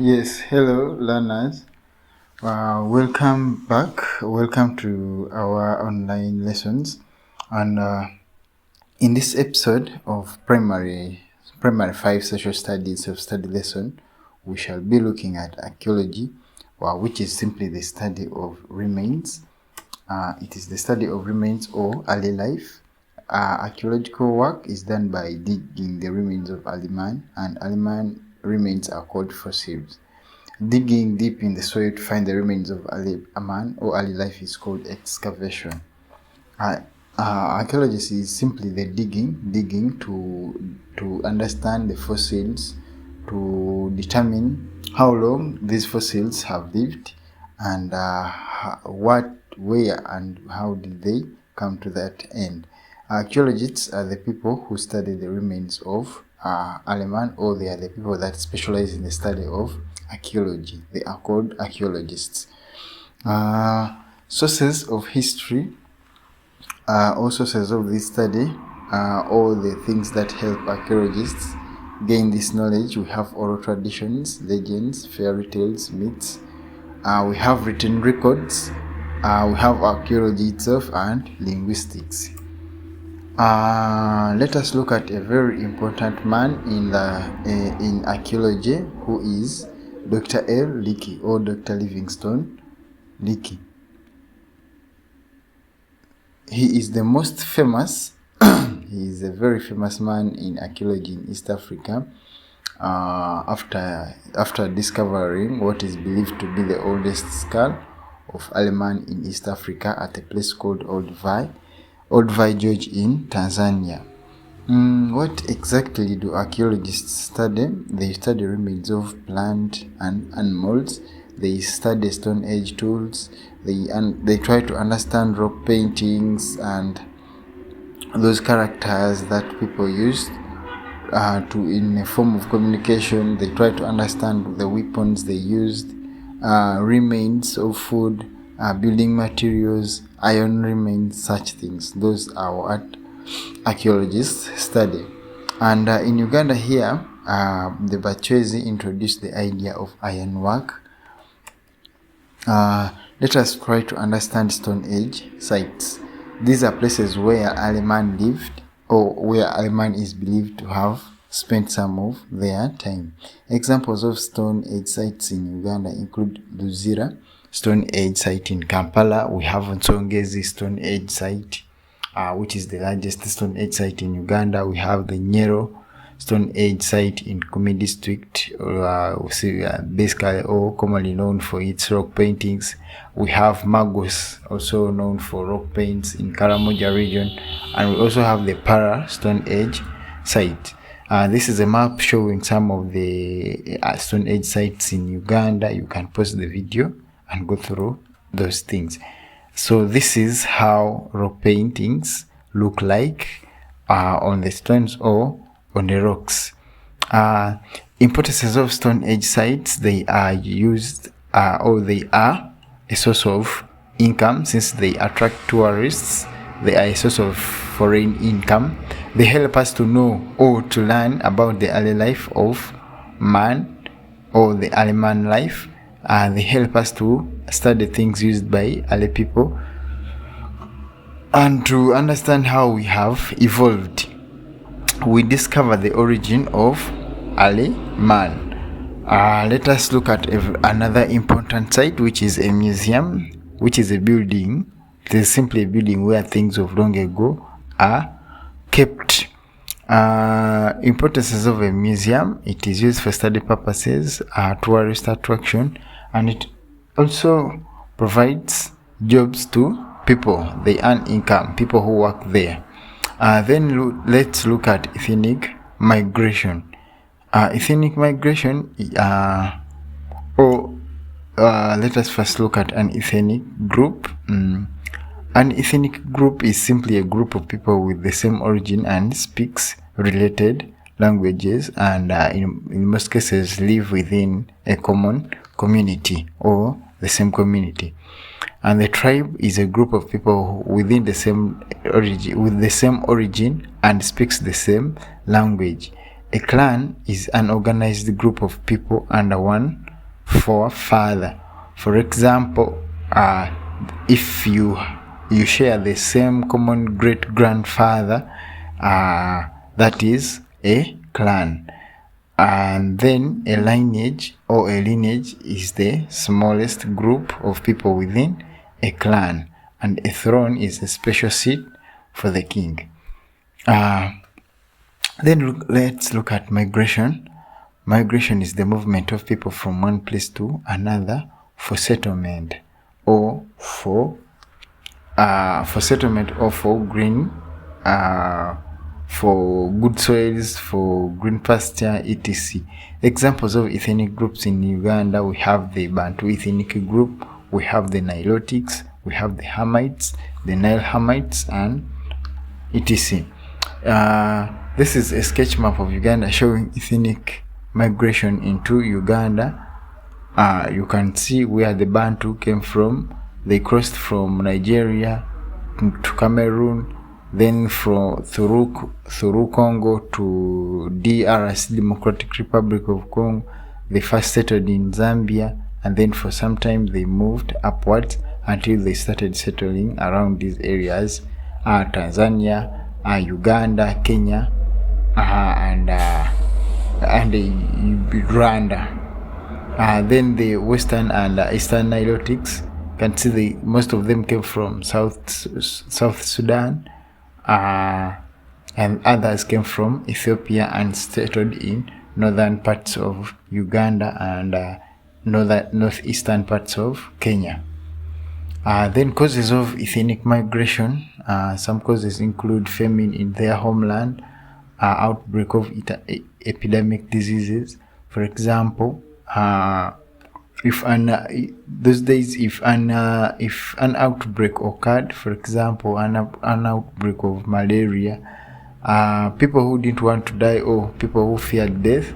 Yes, hello learners. Welcome back. Welcome to our online lessons. And in this episode of primary 5 social studies self-study lesson, we shall be looking at archaeology, which is simply the study of remains. It is the study of remains or early life. Archaeological work is done by digging the remains of early man, and early man remains are called fossils. Digging deep in the soil to find the remains of a man or early life is called excavation. Archaeology is simply the digging to understand the fossils, to determine how long these fossils have lived, and where and how did they come to that end. Archaeologists are the people who study the remains of early man, or they are the people that specialize in the study of archaeology. They are called archaeologists. Sources of history or sources of this study, all the things that help archaeologists gain this knowledge. We have oral traditions, legends, fairy tales, myths. We have written records. We have archaeology itself and linguistics. Let us look at a very important man in archaeology, who is Dr. L. Leakey, or Dr. Livingstone Leakey. He is the most famous, he is a very famous man in archaeology in East Africa, after discovering what is believed to be the oldest skull of early man in East Africa at a place called Old Vai George in Tanzania. What exactly do archaeologists study? They study remains of plant and animals. They study Stone Age tools. They try to understand rock paintings and those characters that people used in a form of communication. They try to understand the weapons they used, remains of food, building materials, iron remains, such things. Those are what archaeologists study. And in Uganda here, the Bachwezi introduced the idea of ironwork. Let us try to understand Stone Age sites. These are places where early man lived, or where early man is believed to have spent some of their time. Examples of Stone Age sites in Uganda include Luzira Stone Age site in Kampala. We have Nsongezi Stone Age site, which is the largest Stone Age site in Uganda. We have the Nyero Stone Age site in Kumi district, basically or commonly known for its rock paintings. We have Magos, also known for rock paints, in Karamoja region, and we also have the Para Stone Age site. This is a map showing some of the Stone Age sites in Uganda. You can pause the video and go through those things. So this is how rock paintings look like on the stones or on the rocks. Importances of Stone Age sites: they are used or they are a source of income, since they attract tourists. They are a source of foreign income. They help us to know or to learn about the early life of man, or the early man life. They help us to study things used by early people and to understand how we have evolved. We discover the origin of early man. Let us look at another important site, which is a museum, which is a building. It is simply a building where things of long ago are kept. Importances of a museum: it is used for study purposes, tourist attraction, and it also provides jobs to people. They earn income, people who work there. Then let's look at ethnic migration. Ethnic migration, let us first look at an ethnic group. An ethnic group is simply a group of people with the same origin and speaks related languages, and in most cases live within a common community or the same community. And the tribe is a group of people within the same origin and speaks the same language. A clan is an organized group of people under one for father. For example, if you share the same common great grandfather, that is a clan. And then a lineage or a lineage is the smallest group of people within a clan, and a throne is a special seat for the king. Then let's look at migration. Migration is the movement of people from one place to another for settlement or for settlement or for green, for good soils, for green pasture, etc. Examples of ethnic groups in Uganda: we have the Bantu ethnic group, we have the Nilotics, we have the Hamites, the Nile Hamites, and etc. This is a sketch map of Uganda showing ethnic migration into Uganda. You can see where the Bantu came from. They crossed from Nigeria to Cameroon, then through Congo to DRC, Democratic Republic of Congo. They first settled in Zambia, and then for some time they moved upwards until they started settling around these areas: Tanzania, Uganda, Kenya, and Rwanda. Then the Western and Eastern Nilotics, you can see most of them came from South Sudan, and others came from Ethiopia and settled in northern parts of Uganda and northeastern parts of Kenya. Then causes of ethnic migration. Some causes include famine in their homeland, outbreak of epidemic diseases. For example, if an outbreak occurred, for example, an outbreak of malaria, people who didn't want to die or people who feared death,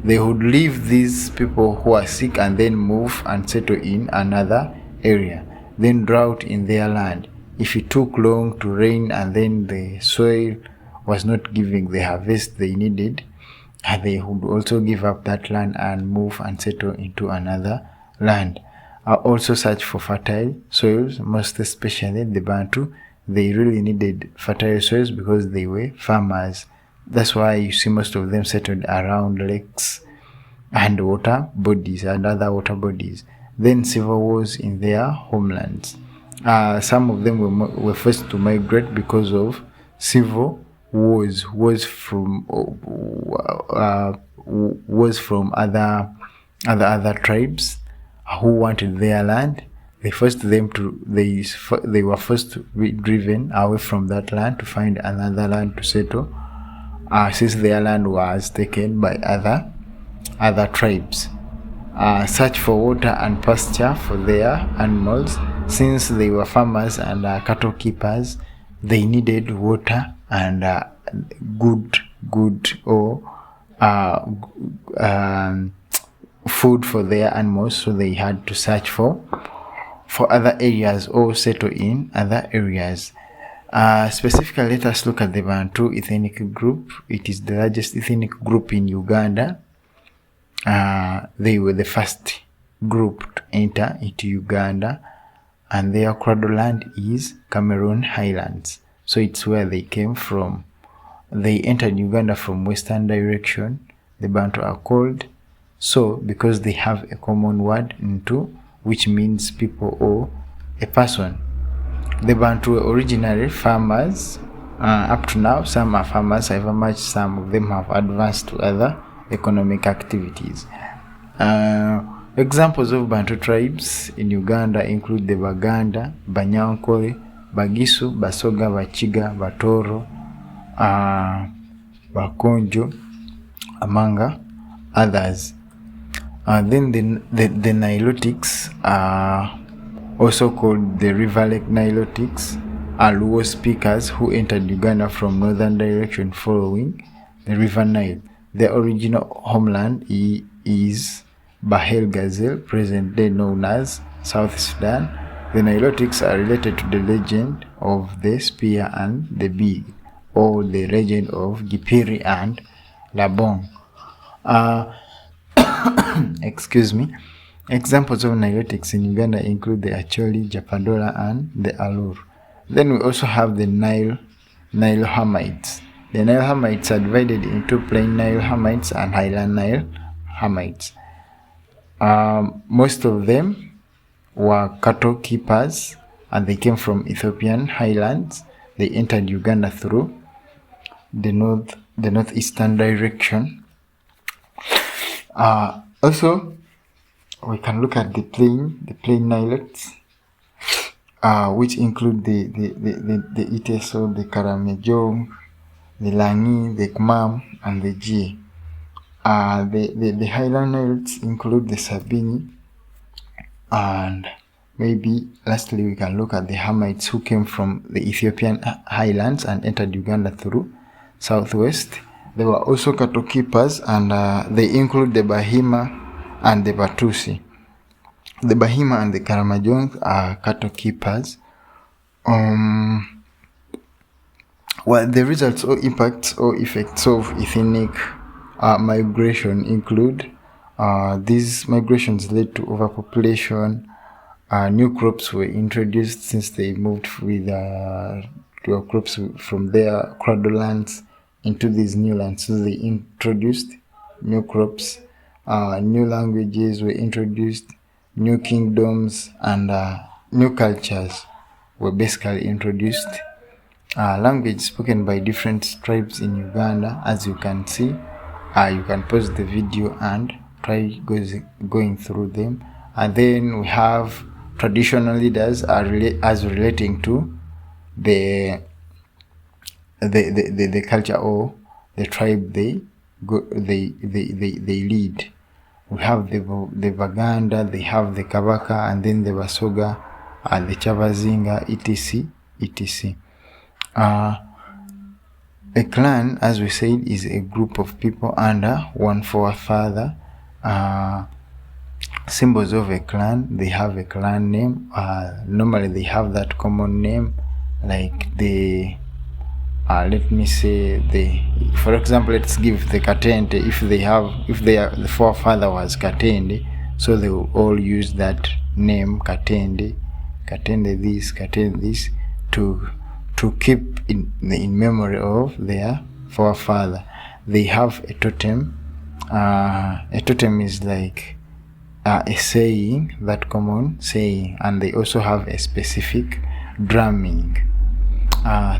they would leave these people who are sick and then move and settle in another area. Then drought in their land. If it took long to rain and then the soil was not giving the harvest they needed, they would also give up that land and move and settle into another land. Also search for fertile soils, most especially the Bantu. They really needed fertile soils because they were farmers. That's why you see most of them settled around lakes and water bodies and other water bodies. Then civil wars in their homelands. Some of them were forced to migrate because of civil wars from other tribes who wanted their land. They were forced to be driven away from that land to find another land to settle, since their land was taken by other tribes. Search for water and pasture for their animals. Since they were farmers and cattle keepers, they needed water and food for their animals, so they had to search for other areas or settle in other areas. Specifically, let us look at the Bantu ethnic group. It is the largest ethnic group in Uganda. They were the first group to enter into Uganda, and their cradle land is Cameroon Highlands. So it's where they came from. They entered Uganda from western direction. The Bantu are called so because they have a common word, Ntu, which means people or a person. The Bantu were originally farmers. Up to now, some are farmers, however much some of them have advanced to other economic activities. Examples of Bantu tribes in Uganda include the Baganda, Banyankole, Bagisu, Basoga, Bachiga, Batoro, Bakonjo, among others. Then the Nilotics are also called the River Lake Nilotics, are Luo speakers who entered Uganda from northern direction following the River Nile. Their original homeland is Bahel Gazel, present day known as South Sudan. The Nilotics are related to the legend of the spear and the bead, or the legend of Gipiri and Labong. Excuse me. Examples of Nilotics in Uganda include the Acholi, Japadola, and the Alur. Then we also have the Nile Hamites. The Nile Hamites are divided into plain Nile Hamites and highland Nile Hamites. Most of them were cattle keepers, and they came from Ethiopian highlands. They entered Uganda through the northeastern direction. Also, we can look at the plain Nilotes, which include the Iteso, the Karamejong, the Langi, the Kmam, and the G. The highland Nilotes include the Sabini, and maybe lastly we can look at the Hamites, who came from the Ethiopian highlands and entered Uganda through southwest. They were also cattle keepers, and they include the Bahima and the Batusi. The Bahima and the Karamajong are cattle keepers. Well, the results or impacts or effects of ethnic migration include these migrations led to overpopulation. New crops were introduced since they moved with crops from their cradle lands into these new lands. So they introduced new crops, new languages were introduced, new kingdoms, and new cultures were basically introduced. Language spoken by different tribes in Uganda, as you can see. You can pause the video and try going through them. And then we have traditional leaders as relating to the culture or the tribe they lead. We have the Baganda, they have the Kabaka, and then the Basoga, and the Chavazinga, etc. A clan, as we said, is a group of people under one forefather. Symbols of a clan: they have a clan name. Normally they have that common name, like the for example, let's give the Katende. If the forefather was Katende, so they will all use that name, Katende this, to keep in memory of their forefather. They have a totem. A totem is like a saying, that common saying, and they also have a specific drumming.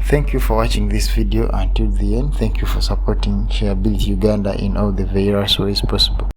Thank you for watching this video until the end. Thank you for supporting Shareability Uganda in all the various ways possible.